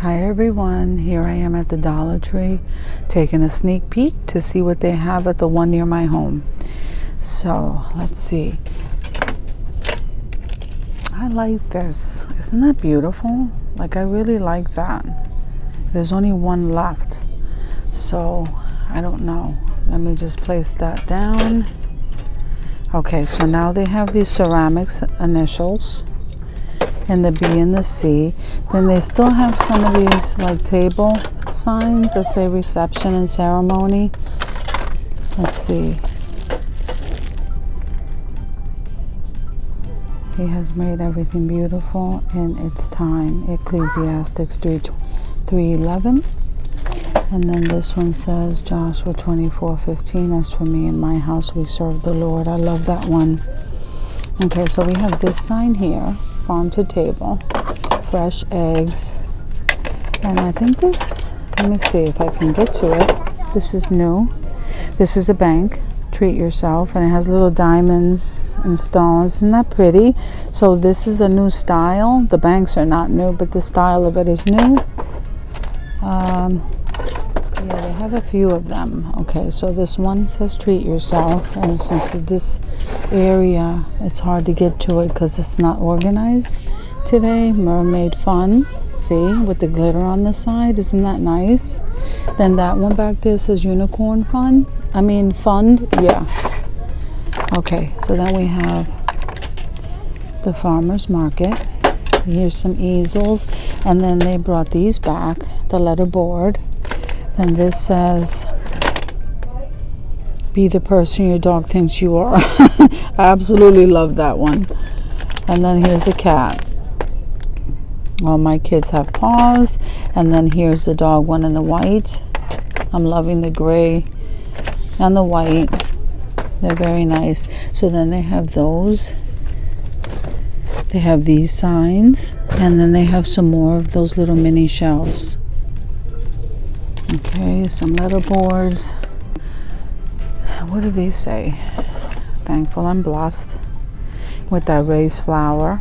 Hi everyone, here I am at the Dollar Tree taking a sneak peek to see what they have at the one near my home. So let's see. I like this. Isn't that beautiful? Like, I really like that. There's only one left, so I don't know. Let me just place that down. Okay, so now they have these ceramics initials and the B and the C. Then they still have some of these like table signs that say reception and ceremony. Let's see. He has made everything beautiful in its time. Ecclesiastes 3:11. And then this one says Joshua 24:15. As for me and my house, we serve the Lord. I love that one. Okay, so we have this sign here. Farm to table, fresh eggs, and I think this, let me see if I can get to it. This is new. This is a bank, treat yourself, and it has little diamonds and stones. Isn't that pretty? So this is a new style. The banks are not new, but the style of it is new. Yeah, they have a few of them. Okay, so this one says treat yourself, and since this area, it's hard to get to it because it's not organized today. Mermaid fun, see, with the glitter on the side. Isn't that nice? Then that one back there says unicorn fun. Fund, yeah. Okay, so then we have the farmer's market. Here's some easels, and then they brought these back, the letter board. And this says, be the person your dog thinks you are. I absolutely love that one. And then here's a cat. All my kids have paws. And then here's the dog one in the white. I'm loving the gray and the white. They're very nice. So then they have those. They have these signs. And then they have some more of those little mini shelves. Okay, some letter boards. What do these say? Thankful and blessed, with that raised flower.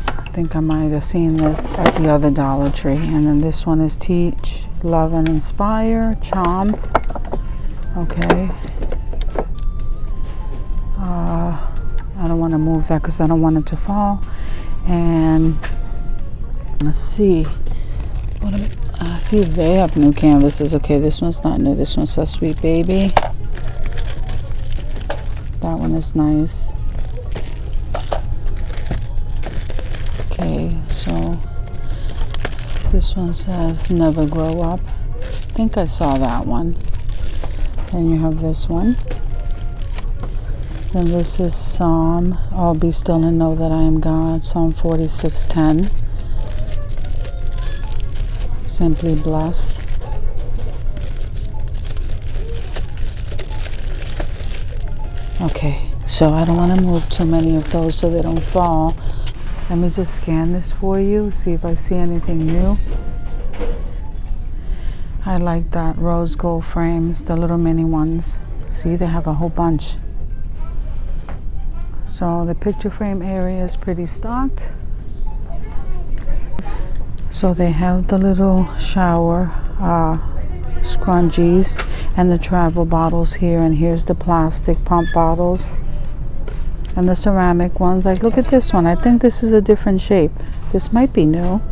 I think I might have seen this at the other Dollar Tree. And then this one is teach, love and inspire, charm. Okay. I don't want to move that because I don't want it to fall. And let's see. See if they have new canvases. Okay, this one's not new. This one says Sweet Baby. That one is nice. Okay, so this one says Never Grow Up. I think I saw that one. Then you have this one. Then this is Psalm, oh, be still and know that I am God. Psalm 46:10. Simply blessed. Okay, so I don't want to move too many of those so they don't fall. Let me just scan this for you, see if I see anything new. I like that rose gold frames, the little mini ones. See, they have a whole bunch. So the picture frame area is pretty stocked. So they have the little shower scrunchies and the travel bottles here, and here's the plastic pump bottles and the ceramic ones. Like, look at this one. I think this is a different shape. This might be new.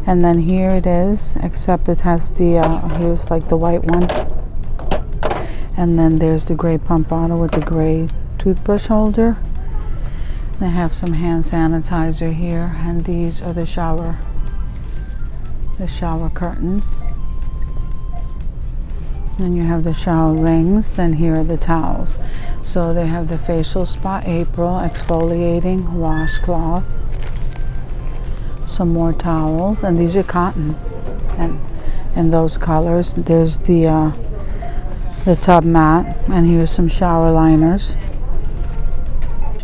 And then here it is, except it has the here's like the white one, and then there's the gray pump bottle with the gray toothbrush holder. They have some hand sanitizer here, and these are the shower curtains. Then you have the shower rings. Then here are the towels. So they have the facial spa April exfoliating washcloth, some more towels, and these are cotton and in those colors. There's the tub mat, and here's some shower liners.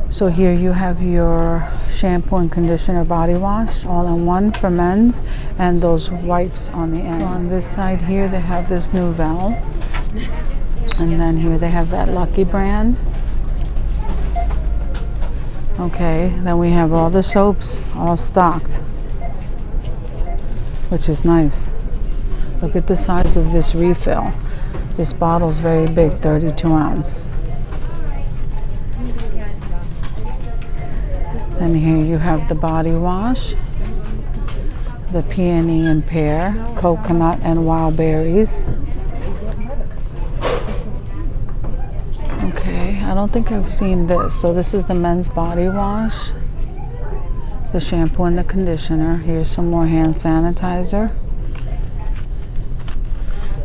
So here you have your shampoo and conditioner body wash all in one for men's, and those wipes on the end. So on this side here they have this Nuvel, and then here they have that Lucky brand. Okay, then we have all the soaps all stocked. which is nice. Look at the size of this refill. This bottle's very big, 32 ounce. Then here you have the body wash, the peony and pear, coconut and wild berries. Okay, I don't think I've seen this. So this is the men's body wash, the shampoo and the conditioner. Here's some more hand sanitizer.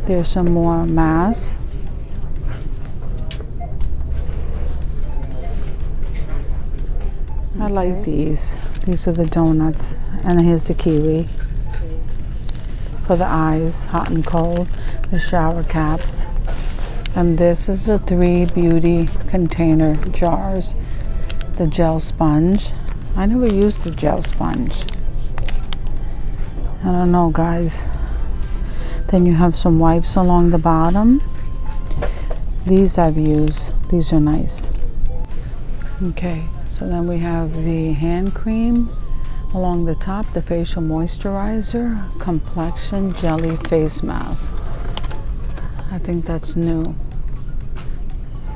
There's some more masks. I like these. These are the donuts. And here's the kiwi for the eyes, hot and cold. The shower caps. And this is the 3 beauty container jars. The gel sponge. I never used the gel sponge. I don't know, guys. Then you have some wipes along the bottom. These I've used. These are nice. Okay, so then we have the hand cream along the top, the facial moisturizer, complexion jelly face mask. I think that's new.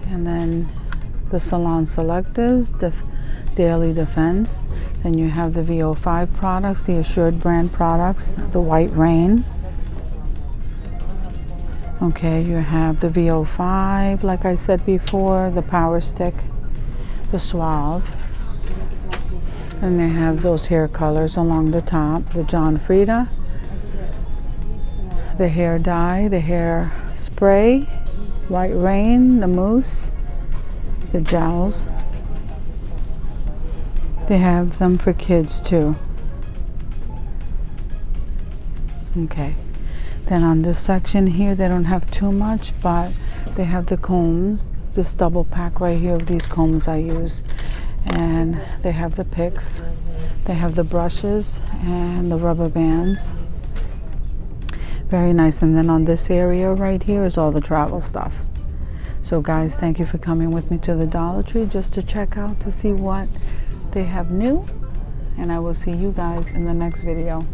And then the Salon Selectives, the Daily Defense. Then you have the VO5 products, the Assured brand products, the White Rain. Okay, you have the VO5, like I said before, the Power Stick, the Suave. And they have those hair colors along the top, the John Frieda, the hair dye, the hair spray, White Rain, the mousse, the gels. They have them for kids too. Okay. Then on this section here, they don't have too much, but they have the combs, this double pack right here of these combs I use. And they have the picks, they have the brushes and the rubber bands. Very nice. And then on this area right here is all the travel stuff. So guys, thank you for coming with me to the Dollar Tree just to check out to see what they have new. And I will see you guys in the next video.